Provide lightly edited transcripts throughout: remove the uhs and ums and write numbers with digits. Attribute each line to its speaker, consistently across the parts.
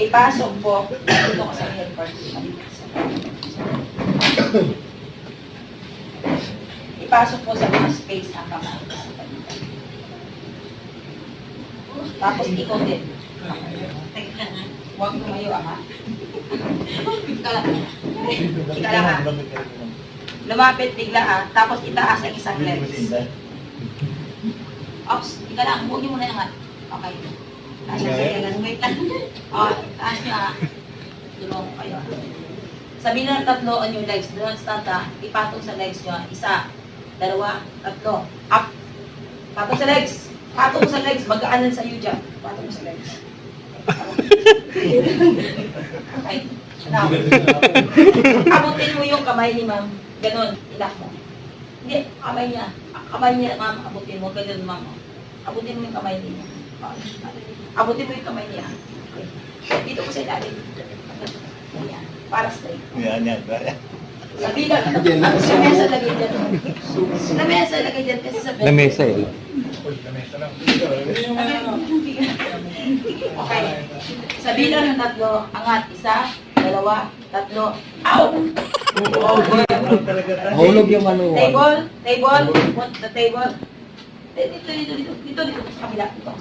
Speaker 1: Ipasok po. Dito ko sa head part. Ipasok po sa mga space ang kamay. Tapos ikaw din. Huwag tumayo ha. Ika lang ha. Lumapit bigla ha. Tapos itaas ang isang legs. Ops, ika lang. Huwag niyo muna yung hat. Okay. Taas niya. Wait lang. O, taas niya ha. Tulong kayo. Sabihin ng 3 on your legs. Don't stand ha. Ipatong sa legs nyo. 1, 2, 3. Up. Patong sa legs. Patong sa legs. Magkaanan sa iyo dyan. Patong sa legs. Okay. Now, abutin mo yung kamay ni ma'am. Ganon. Ilak mo. Hindi. Kamay niya. Kamay niya, ma'am. Abutin mo. Ganon, ma'am. Abutin mo yung kamay niya. Abutin mo yung kamay niya. Okay. Dito ko sa ilalim. Ayan. Para straight.
Speaker 2: Yan.
Speaker 1: Sabi lang, sa mesa lagay dyan. Sa mesa lagay dyan kasi sa bed.
Speaker 3: Lamesa eh.
Speaker 1: Okay. Sabi lang ng 3, angat. 1, 2, 3. Out!
Speaker 3: Hulog yung ano.
Speaker 1: Table. Put the table. Dito. Sa kabila. Dito.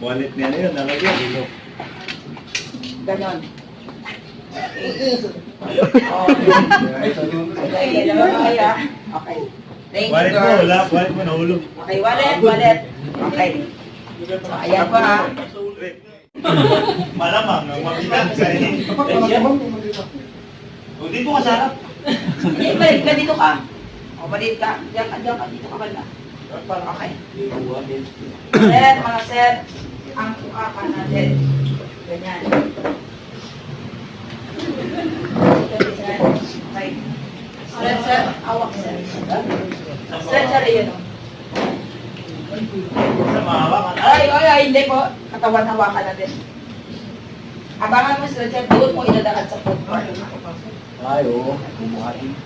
Speaker 2: Wallet niya na yun, nalagyan.
Speaker 1: Ganon. Okay. Thank you,
Speaker 2: Wallet mo,
Speaker 1: girls.
Speaker 2: wala. Wallet mo, nahulog.
Speaker 1: Okay, wallet. Okay. So, ayan po ha.
Speaker 2: Malamang, nang mabilang sa inyo. O, dito ka sa harap.
Speaker 1: Hindi, balik ka dito ka. O, balik ka. Diyan ka. Dito ka bala. Okay. Sir, mga sir, ang tukakan natin. Ganyan. Okay. Sir, awak sir. Sir, yun o.
Speaker 2: Sa mahawakan.
Speaker 1: Ay, hindi po. Katawan hawakan natin. Abangan mo sila dyan, doon mo iladakad sa food court.
Speaker 3: Ay, oo. Bumuhatin.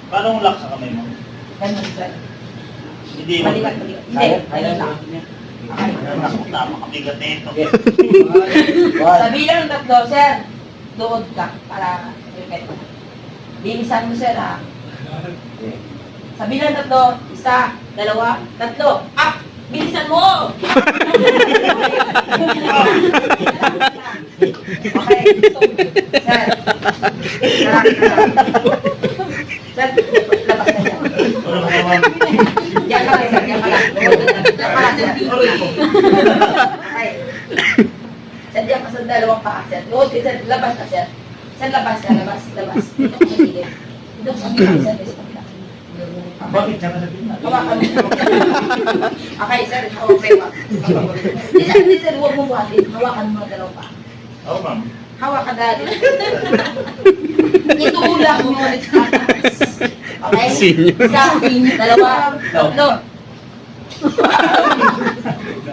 Speaker 2: Paano ang lock sa kamay mo?
Speaker 1: Ganun sir.
Speaker 2: Hindi mo.
Speaker 1: Balikat. Hindi, ganun lang. Okay.
Speaker 2: Napakabigat na ito.
Speaker 1: Sabi lang ng 3, sir. Doon ka para repeat. Bilisan mo sir ha. Sabi lang 3, 1, 2, 3. Up! Bilisan mo! Okay. So, sir. Sir, labas na siya. Yan ka lang, sir. Yan ka lang. Okay. Sir, diyan ka sa 2 paa, sir. Load ka, sir. Labas ka, sir. Sir, labas ka. Labas. Dito ka magiging. Dito ka sa bilang, sir.
Speaker 2: Bakit siya ka sa bilang?
Speaker 1: Hawakan mo. Okay, sir. Okay, wag. Hindi, sir. Huwag mo buhatin. Hawakan mo ang 2 paa.
Speaker 2: Oo, ma'am.
Speaker 1: Hawakan dali. Itulak mo ulit sa atas. Okay?
Speaker 3: Senior.
Speaker 1: 1, 2, 3.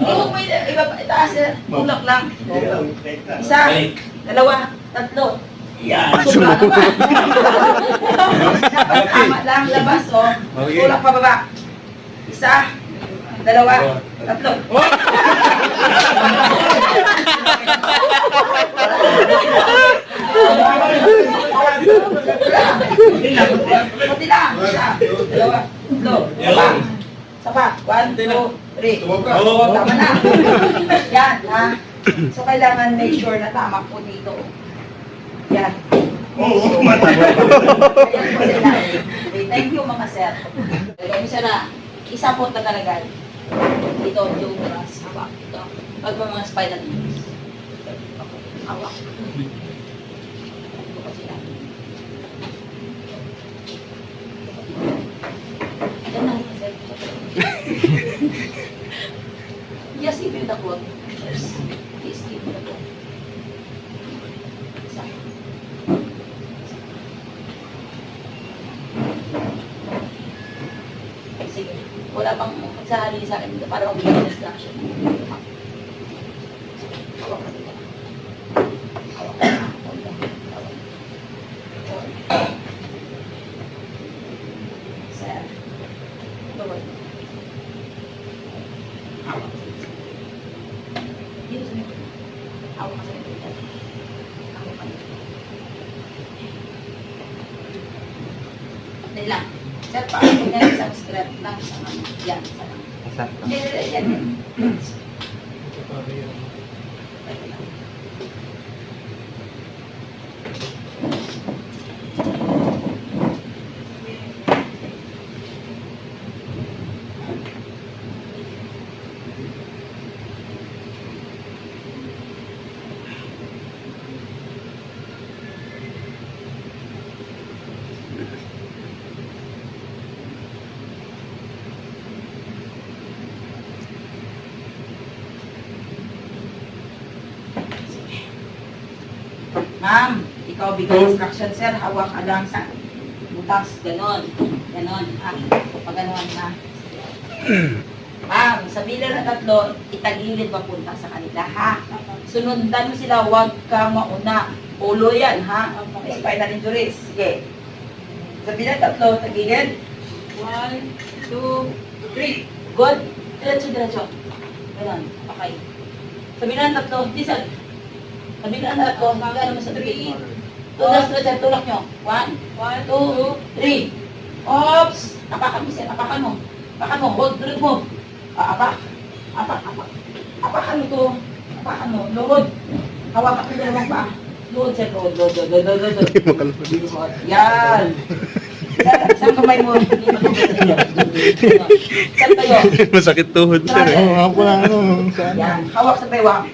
Speaker 1: Huwag mo itaas, sir. Tulak lang. 1, 2, 3.
Speaker 2: Yan.
Speaker 1: Suba naman. Tama lang, labas, oh. Tulak pa baba. 1, 2, 3. Kunti lang. 1, 2, 3. Sapa. 1, 2, 3. Tama na. Yan, ha. So, kailangan make sure na tama po dito. Yan.
Speaker 2: Oo, mata.
Speaker 1: Ayan po sila. Okay, thank you mga sir. Isa na, isa po na talaga. Ito, yung uterus. Hawak. Ito. Pag mga spinal injuries. Hawak. Ito po sila. Ayan na, sir. Yes, give me the quote. Please give me the quote. Isa. Sige. Wala pang magsahali sa akin dito para mag-get distraction. Hawak ka dito. Hawak ka. Sir. Bawal. Hawak. Dito sa mga. Hawak ka sa Hindi lang. Sir, paano na isang strap lang, isang ano. Yan, isa lang.
Speaker 3: Exacto.
Speaker 1: Hindi, yan. Ma'am, ikaw bigay instruction, sir. Hawak ka lang sa butas. Ganon. Ganon. Pag ganon na. Ma'am, sa bilang na 3, itagilid papunta sa kanila, ha? Sunundan mo sila, huwag ka mauna. Ulo yan, ha? Spinal injuries. Sige. Sa bilang 3, tagilid. 1, 2, 3. Good. Diretso, diretso. Ganon. Okay. Sa bilang 3, tisad. Sa bilang 3, magkano mo sa 3. Tulak nyo. 1, 2, 3. Oops! Apakan mo siya, apakan mo. Apakan mo, hold, drag mo. Apak. Apakan mo to. Apakan mo, load. Hawakan mo dalawang pa. Load siya, load. Yan. Saan kamay mo? Saan tayo?
Speaker 4: Masakit tuhod, sir.
Speaker 3: Ako lang ano.
Speaker 1: Yan, hawak sa bewang.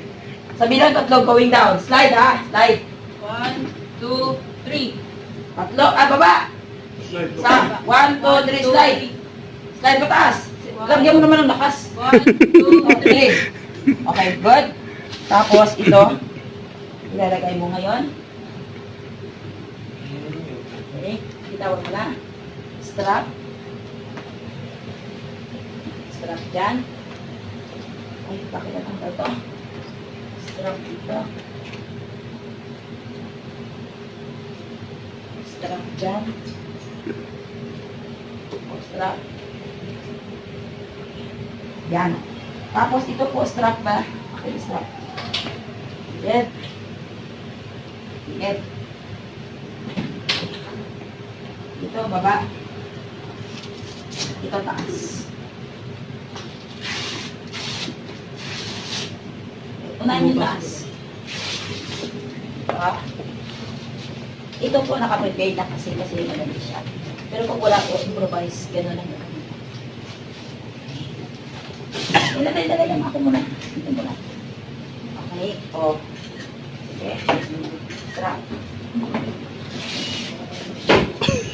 Speaker 1: Sa bilang 3, going down. Slide, ha? Slide. 1, 2, 3. 3, baba. Sa 1, 2, 3, slide. Slide pataas. Lagyan mo naman ng lakas. 1, 2, 3. Okay, good. Tapos ito, ilalagay mo ngayon. Okay, itawan mo na. Strap. Strap dyan. Ay, bakit natanggal to? Strap dito. Strap dyan. Strap. Yan. Tapos ito po, strap ba? Okay, strap. Get. Get. Ito, baba. Ito, taas. Unahin yung taas. Ito po naka-prepare na kasi madali siya. Pero kung wala po, improvise, gano'n lang gagawin. Ilagay lang ako muna. Ito muna. Okay, o. Sige. Strap.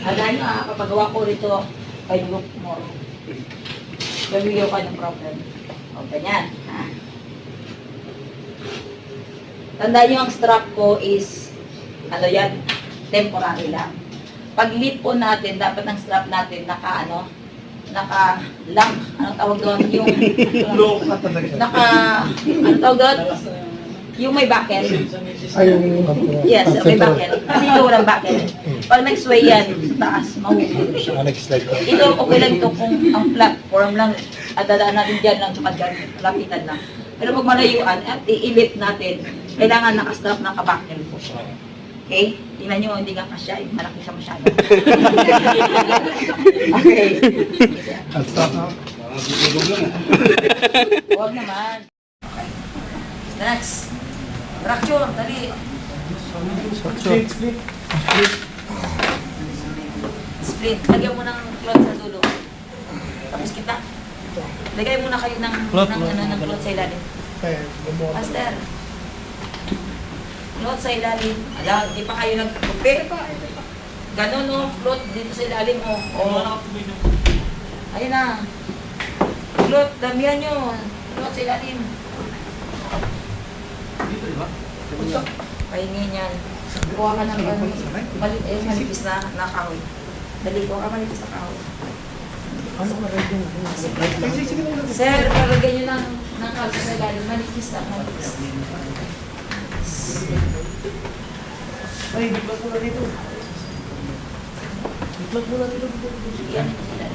Speaker 1: Alam nyo kapagawa ko rito, 5 look more. Gawin ka ng problem. O, ganyan. Ha? Tandaan nyo ang strap ko is, ano yan, temporary lang. Pag lead po natin, dapat ang strap natin naka-lang, anong tawag doon? Yung, anong tawag doon? Yung may buckle. Yes, may buckle. Kasi ito walang buckle. Pag nag-sway yan, taas, mahuhulog siya. Ito, okay lang ito kung ang platform lang, at dadaan natin dyan lang, tsaka dyan, lapitan lang. Pero pag malayuan, at i-lift natin, kailangan naka-strap, naka-buckle po siya. Okay? Tingnan nyo, hindi ka kasya. Malaki siya masyado. Okay. Huwag naman. Okay. Next. Fracture, dali. Split. Lagyan mo ng cloth sa dulo. Tapos kita. Lagay muna kayo ng cloth sa ilalim. Master. Cloth sa ilalim. Ala, hindi pa kayo nagtupi. Ganon, no? Cloth dito sa ilalim, oh. Oh. Ayun na. Cloth, damihan nyo. Cloth sa ilalim. Dito, diba? Pahingin yan. Kuha ka ng manipis na kahoy. Dali, kuha ka manipis na kahoy. Sir, palagay nyo ng kalso sa ilalim. Manipis na, manipis.
Speaker 3: Ay, biglag mo na dito. Biglag mo na dito.
Speaker 1: Yan, sila.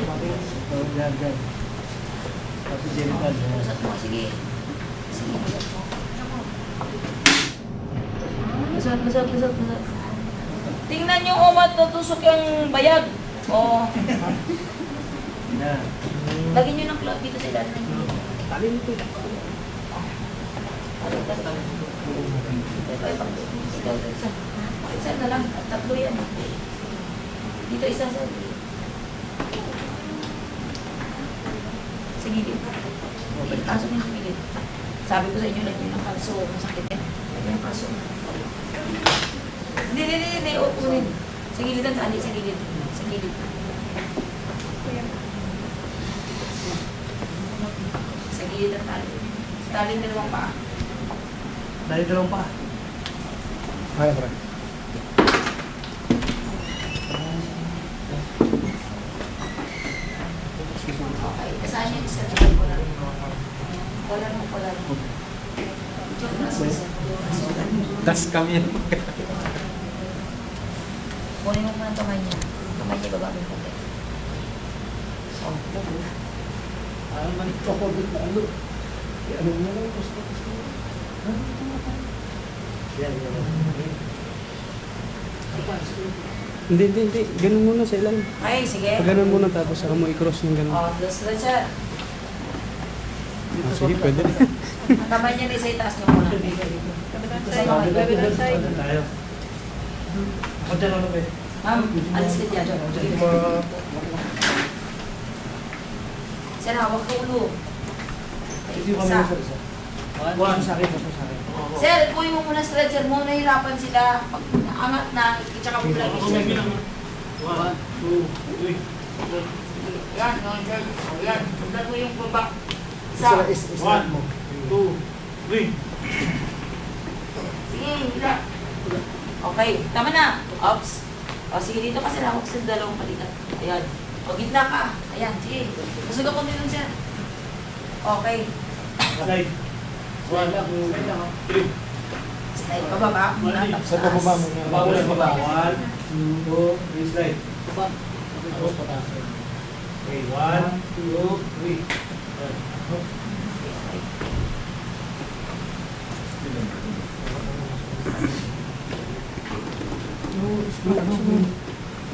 Speaker 3: Yan. Tapos genital.
Speaker 1: Usap mo, sige. Sige, usap mo. Masarap. Tingnan nyo, oh, matutusok yung bayag. Oo.
Speaker 3: Yan.
Speaker 1: Lagyan nyo ng cloth dito sa ilalim ng gilid.
Speaker 3: Tali nito.
Speaker 1: Isa na lang, tatlo yan. Dito isa sa... Sa gilid. Pasok nyo sa gilid. Sabi ko sa inyo, lagyan ng kalso. Masakit yan. Lagyan ng kalso. Hindi. Unin. Sa gilid ang tali, sa gilid. Sa gilid. Sa gilid ang tali. Sa tali dalawang paa.
Speaker 3: Dali dalawang pa. Ay, pre.
Speaker 1: Okay. Saan yung isa? Wala mo.
Speaker 3: Tas kami.
Speaker 1: Kunin mo muna ang kamay niya. Kamay niya baba mo yung puti.
Speaker 3: Ano man ito ako dito ano? Ano mo lang gusto. Yan. Hindi. Ganun muna sa ilan.
Speaker 1: Ay, sige.
Speaker 3: Pag ganun muna tapos saka mo i-cross ng ganun.
Speaker 1: Let's siya.
Speaker 3: Sige, pwede.
Speaker 1: Ang kamay niya na isa itaas niyo muna.
Speaker 3: Tayo. Ako dyan ano ba?
Speaker 1: Ma'am, alis ka dyan. Sir, hawak ko ulo.
Speaker 3: Hindi ko
Speaker 1: Isa.
Speaker 3: kami isa. One sa akin, sa akin.
Speaker 1: Sir, kunin mo muna stretcher mo. Nahirapan sila. Pag naangat na, tsaka mo lang isa.
Speaker 3: 1, 2, 3.
Speaker 1: Yan, sir. Yan. Sundan mo yung baba. Isa.
Speaker 3: 1, 2, 3.
Speaker 1: Sige, hila. Okay, tama na. Ops. O, sige, dito kasi hawak sa dalawang palitan. Ayan. O, gitna ka. Ayan, sige. Masug ako din sir. Okay.
Speaker 3: Slide. 1, 2, 3.
Speaker 1: Slide pa baba. Muna, tapos
Speaker 3: Sa pababa mo.
Speaker 1: taas.
Speaker 3: Baba. 1, 2, 3, slide. Baba. Tapos pataas. Okay, 1, 2, 3.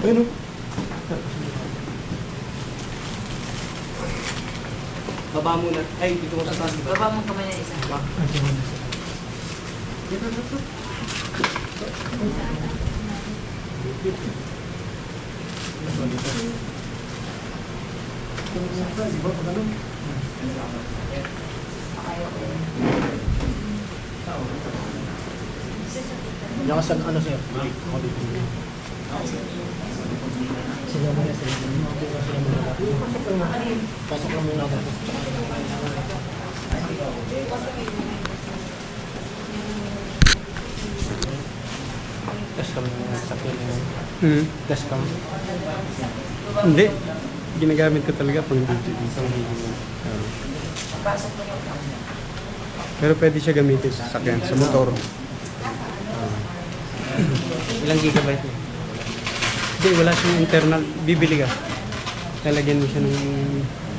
Speaker 3: Ano? Baba muna. Ay, dito mo sa taas.
Speaker 1: Baba mo kamay na isa. Okay, okay.
Speaker 3: Diyan ka sa ano sa'yo? Sila muna sila. Pasok lang muna ako. Test cam yung sakyan na yun. Test cam. Hindi. Ginagamit ko talaga pang video.
Speaker 1: Pasok mo yung kamay.
Speaker 3: Pero pwede siya gamitin sa sakyan, sa motor. Ilang gigabyte niya? Hindi, wala siyang internal. Bibili ka. Lalagyan mo siya ng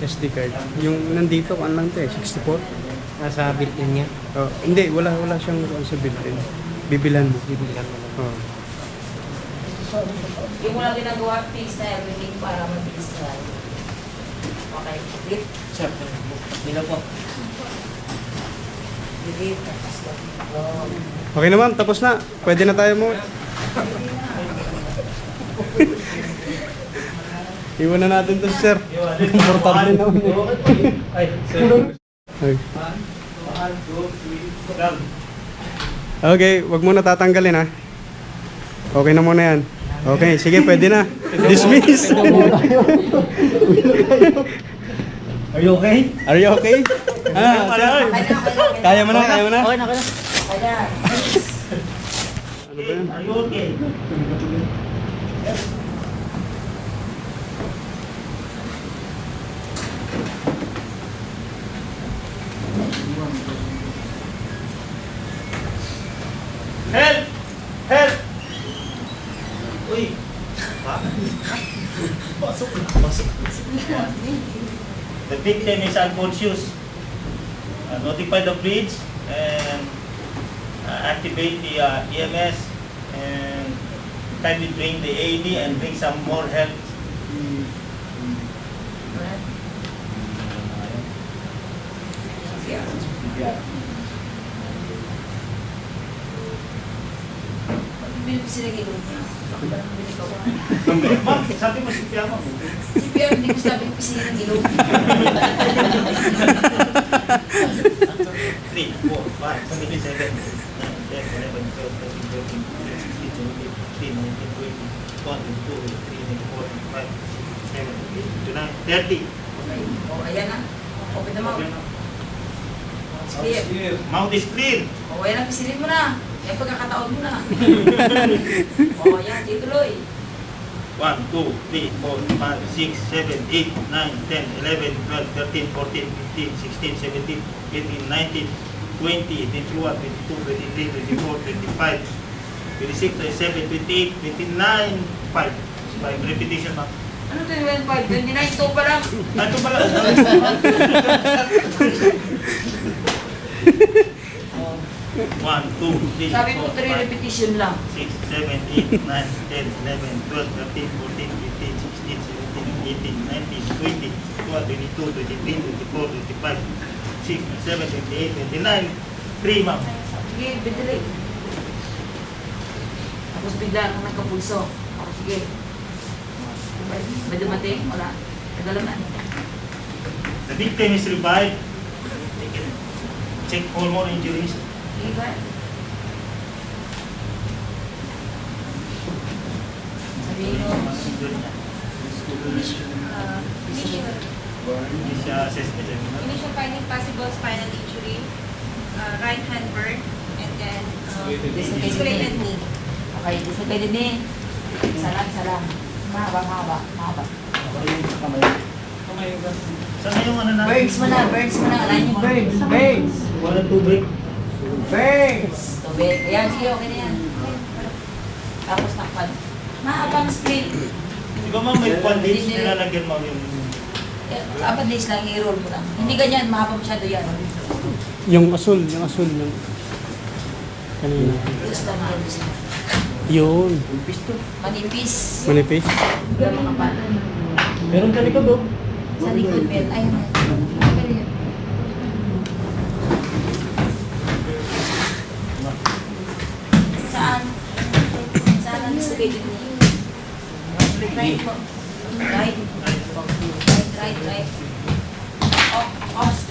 Speaker 3: SD card. Yung nandito, ano lang ito eh, 64. Nasa built-in niya? Oh, hindi, wala siyang sa built-in. Bibilan mo. Oh.
Speaker 1: Yung muna ginagawa, fix na everything para mabilis na. Okay, flip.
Speaker 3: Sir, nila po.
Speaker 1: Flip, tapos
Speaker 3: Okay na ma'am, tapos na. Pwede na tayo mo. Iwan na natin to sir. Komportable na ulit. Ay, sir. Okay, wag mo na tatanggalin ha. Okay na muna yan. Okay, sige, pwede na. Dismiss. Are you okay? Are you okay? Sir. Kaya mo na, kaya mo na? Okay na, okay na.
Speaker 1: Kaya,
Speaker 3: Ano ba yan?
Speaker 2: Are you okay? Help! Help! Uy! Ha? Pasok na. The victim is unconscious. Notify the police and activate the EMS and kindly bring the AED and bring some more help
Speaker 1: Bilip sila gilid niya. Ako ba naman bilip ako?
Speaker 2: Ma'am, sabi mo si Pia mo.
Speaker 1: Si Pierre, hindi ko sabi ko sila ng gilid.
Speaker 2: 3, 4, 5, 6, 7, 8, 9, 10, 11, 12, 13, 14, 15, 16, 17, 18, 19, 20, 21, 22, 23, 24, 25, 27, 28, 29, 30.
Speaker 1: O, ayan na. Open na mouth. Clear.
Speaker 2: Mouth is clear.
Speaker 1: O, ayan na, pisilin mo na. Yan pagkakataon mo na. O, ayan, tuloy.
Speaker 2: 1, 2, 3, 4, 5, 6, 7, 8, 9, 10, 11, 12, 13, 14, 15, 16, 17, 18, 19, 20, 21, 22, 23, 24, 25, 26, 27, 28, 29, 30. Repetition na.
Speaker 1: Ano 25? 29, so pa lang.
Speaker 2: Ito pala. 1, 2, 3, 4, 5,
Speaker 1: Sabi mo 3 repetition lang.
Speaker 2: 6, 7, 8, 9, 10, 11, 12, 13, 14, 15, 16, 17, 18, 19, 20, 21, 22, 23, 24, 25, 26, 27, 28, 29, 3, ma'am.
Speaker 1: Sige, bidili. Tapos bigla kang nagkapulso. O, sige. May dumating? Wala. Nagalaw na.
Speaker 2: The victim is revived. Check all more injuries.
Speaker 1: Sige ba? Sabihin mo.
Speaker 2: Hindi siya assessment.
Speaker 4: Initial finding possible spinal injury, right hand burn, and then dislocated knee.
Speaker 1: Okay, dislocated knee. Salam. Mahaba.
Speaker 2: Saan na yung ano na?
Speaker 1: Burns mo na. Alam niyo, burns.
Speaker 2: Walang tubig.
Speaker 1: Tubig. Ayan, sige, okay na yan. Tapos takpan. Mahabang split.
Speaker 2: Di ba ma'am may bandage nilalagyan mo yung...
Speaker 1: Apat days lang, i-roll mo lang. Hindi ganyan, mahaba masyado yan.
Speaker 3: Yung asul, yung kanina.
Speaker 1: Gusto lang yan.
Speaker 3: Yun.
Speaker 1: Manipis.
Speaker 3: Manipis.
Speaker 1: Wala mga pala.
Speaker 2: Meron ka likod oh.
Speaker 1: Sa likod, men. Ayun na. Ayun yan. Saan? Saan ang dislocated knee? Right mo. Right. Ops.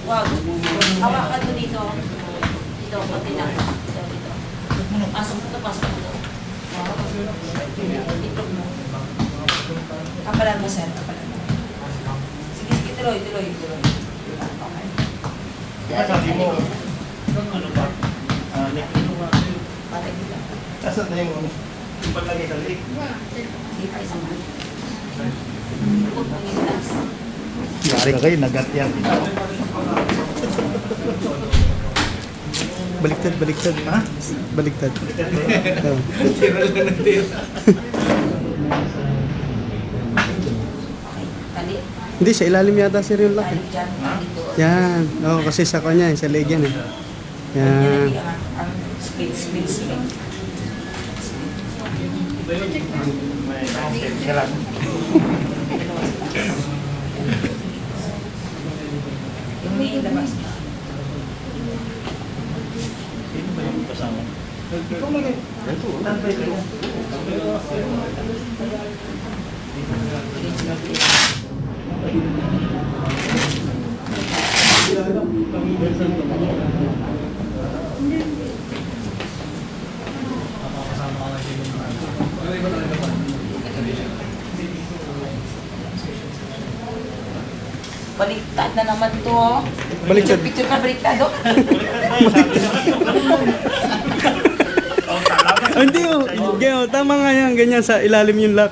Speaker 1: Wag. Hawakan mo dito. Dito, pati lang. Dito. Pasok mo to. Itlog mo. Kapalan mo, sir. Sige, tuloy. Okay.
Speaker 2: Sabi mo, ano ba?
Speaker 1: Patay dito.
Speaker 2: Saan na yung paglagay sa leg?
Speaker 1: Sige pa, isang halik. Huwag mong ilas.
Speaker 2: Yari ka kayo, nagat yan.
Speaker 3: Baliktad.
Speaker 2: Ha?
Speaker 3: Baliktad. Oh.
Speaker 1: Tali.
Speaker 3: Hindi, sa ilalim yata sir yung lock.
Speaker 1: Tali dyan. Dito.
Speaker 3: Yan. Oo, kasi sa kanya, sa leg yan eh. Yan.
Speaker 1: Ang split. Yung may labas niya.
Speaker 2: Sino ba yung kasama? Ikaw mo rin.
Speaker 1: Baliktad na naman to. Oh.
Speaker 3: Baliktad.
Speaker 1: Picture ka, baliktad. Oh.
Speaker 3: Oh, hindi oh. Ganyan, tama nga yan. Ganyan sa ilalim yung lock.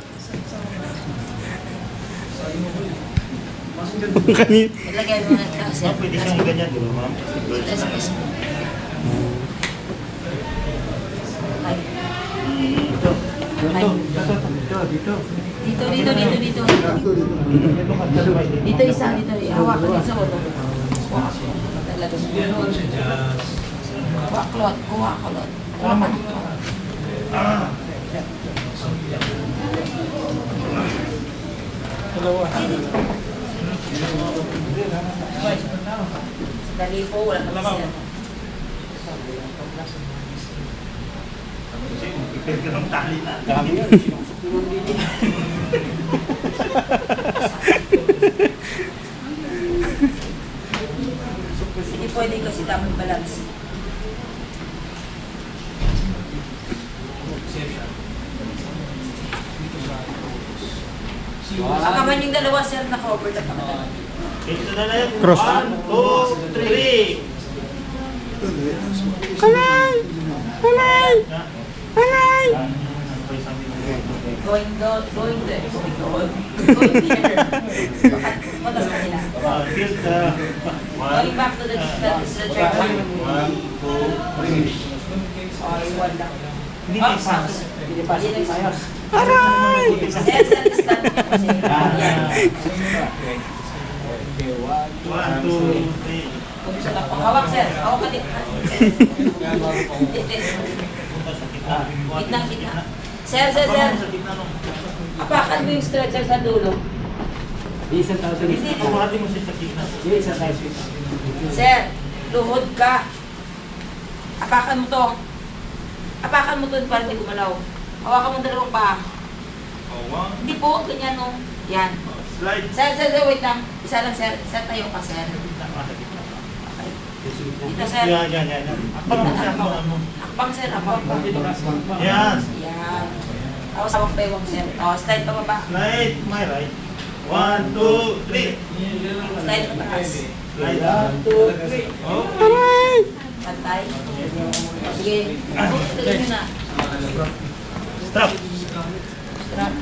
Speaker 3: Kanina.
Speaker 1: Ilagay mo na ito, sir.
Speaker 2: Pwede siyang ganyan, di ba ma'am?
Speaker 1: Ay.
Speaker 2: Dito.
Speaker 1: Dito. Dito isa, dito. Hawakan din sa boto. Talaga. Kuha klot. Tama.
Speaker 3: dalawa.
Speaker 1: Dali po, wala naman siya.
Speaker 2: Kasi mag-prepare ka ng tali na.
Speaker 3: Dami yun.
Speaker 1: Hindi pwede kasi tamang balance. Baka man yung dalawa sir na-cover na pa.
Speaker 2: Ito na lang.
Speaker 3: Cross.
Speaker 2: 1, 2, 3.
Speaker 3: Alay! Alay! Alay!
Speaker 1: Going there. Going there. Matas ka nila. Going back to the track.
Speaker 2: 1, 2, 3.
Speaker 1: Ay, wala.
Speaker 2: Hindi
Speaker 1: Ah,
Speaker 2: pass.
Speaker 1: Hindi pass.
Speaker 3: Aray!
Speaker 1: Sir, start mo kasi. Yan.
Speaker 2: 1, 2, 3.
Speaker 1: Hawak sir. Hawak ka din. Gitna, gitna. Sir. Apakan mo yung stretcher sa dulo.
Speaker 3: Isang tao sa
Speaker 1: Hindi.
Speaker 2: Pumati mo siya sa gitna.
Speaker 3: Isang tao sa
Speaker 1: Sir, luhod ka. Apakan mo to. Apakan mo to para hindi gumalaw. Hawakan mo dalawang paa. Hindi po, ganyan no. Yan.
Speaker 2: Slide.
Speaker 1: Sir, wait lang. Isa lang sir. Sir, tayo ka sir. Dito sir.
Speaker 2: Yan. Akpang mo siya.
Speaker 1: Akbang sir, akbang.
Speaker 2: Yan.
Speaker 1: Yan. Tapos hawak tayo sir. O, slide pa baba.
Speaker 2: Slide. My right. 1, 2, 3.
Speaker 1: Slide pa taas.
Speaker 2: Slide. 1, 2, 3. Oh.
Speaker 1: Pantay. Sige. Tuloy nyo na.
Speaker 2: Strap.
Speaker 1: Strap.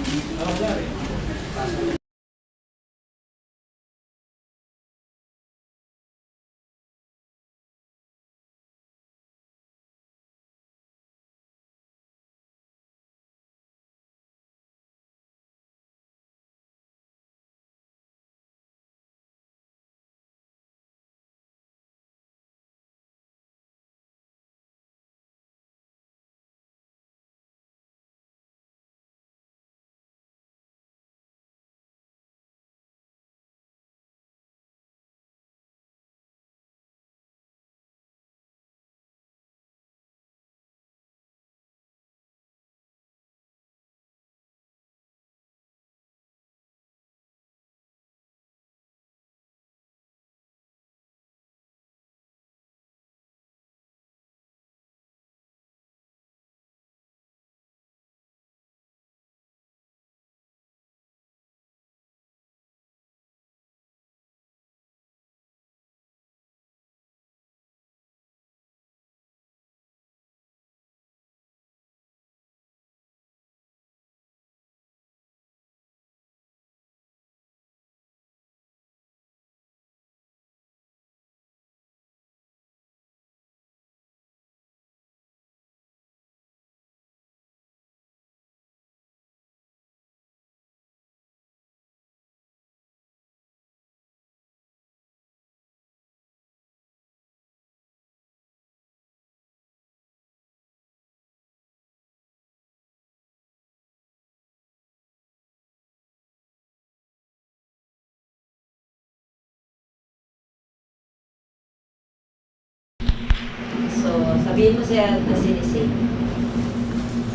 Speaker 1: So, sabihin mo sir, the sinisay.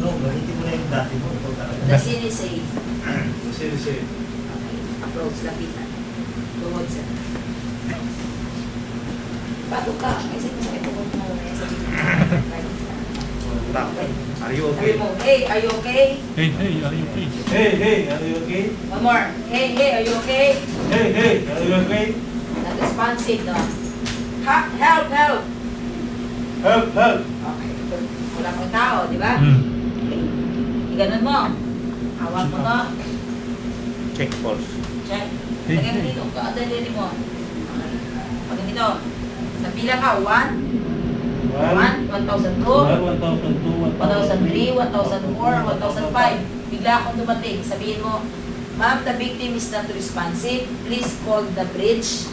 Speaker 2: No, gamitin mo na yung dati mo. Ito talaga.
Speaker 1: The sinisay.
Speaker 2: Sige.
Speaker 1: Okay. Approach, lapitan. Tuhod sir. Bato ka. Kasi kung sakit tuhod mo, eh, sabihin mo.
Speaker 2: Are you
Speaker 1: Sabi mo, hey, are you okay?
Speaker 2: Hey, are you okay? Hey, are you okay?
Speaker 1: One more. Hey, are you okay?
Speaker 2: Hey, are you okay?
Speaker 1: Not responsive, no? Help!
Speaker 2: Help!
Speaker 1: Okay. Wala kang tao, di ba? Okay. Iganon mo. Hawak mo to.
Speaker 2: Check pulse.
Speaker 1: Check. Lagyan mo dito. Daliri mo. Pag ganito. Sa bilang ka, 1, 1,002, 1,003, 1,004, 1,005. Bigla akong dumating. Sabihin mo, ma'am, the victim is not responsive. Please call the bridge.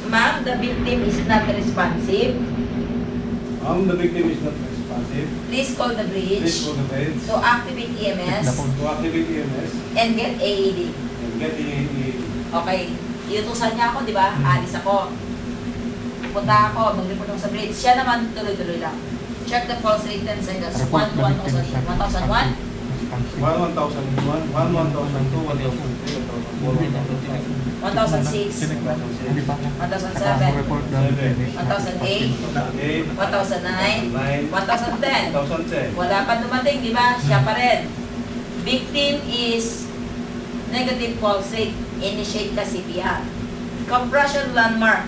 Speaker 1: Ma'am, the victim is not responsive.
Speaker 5: The victim is not responsive. passive.
Speaker 1: Please call the
Speaker 5: Please
Speaker 1: bridge
Speaker 5: go to bed.
Speaker 1: to activate EMS
Speaker 5: To activate EMS
Speaker 1: and get AED.
Speaker 5: and get the
Speaker 1: Okay, iutusan niya ako, di ba? Alis ako. Punta ako, mag-report ako sa bridge. Siya naman tuloy-tuloy lang. Check the pulse rate 10 seconds. 1 to 1,000. 1,001?
Speaker 5: 1,001, 1,002, 1,003, 1,004,
Speaker 1: 1,006? 1,007? 1,008? 1,009? 1,010?
Speaker 5: 1,010.
Speaker 1: Wala pa dumating, di ba? Siya pa rin. Victim is negative pulse rate. Initiate ka CPR. Compression landmark.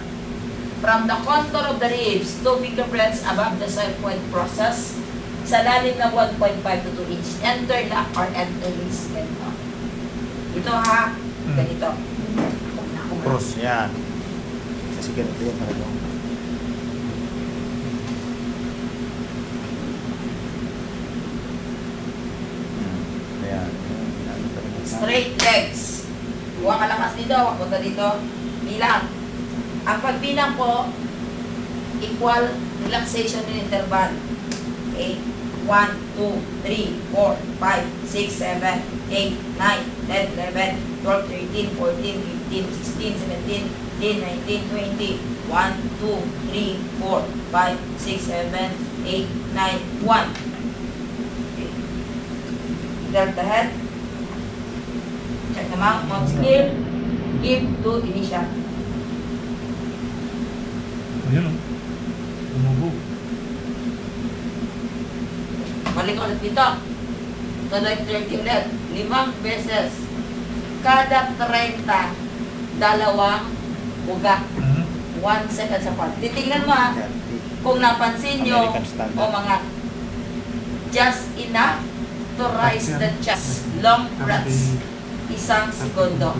Speaker 1: From the contour of the ribs, 2 fingerprints above the side point process. Sa lalim na 1.5 to 2 inch. Enter lock or enter release. Ganito. Ito ha. Ganito.
Speaker 2: Cross, yan. Kasi ganito yun talaga. Ayan. Ano talaga?
Speaker 1: Straight legs. Huwag ka lakas dito. Huwag ka dito. Bilang. Ang pagbilang po, equal relaxation in interval. Okay? 1, 2, 3, 4, 5, 6, 7, 8, 9, 10, 11, 12, 13, 14, 15, 16, 17, 18, 19, 20. 1, 2, 3, 4, 5, 6, 7, 8, 9, 1. Okay. Clear the head. Check them out. Mouth clear. Give to initial.
Speaker 5: Ayun o. Tumubo.
Speaker 1: Balik ulit dito. Tuloy 30 ulit. 5 beses. Kada 30, dalawang uga. 1 second sa part. Titingnan mo ha. Kung napansin nyo,
Speaker 2: American standard.
Speaker 1: o mga just enough to rise the chest. Long breaths. 1 segundo.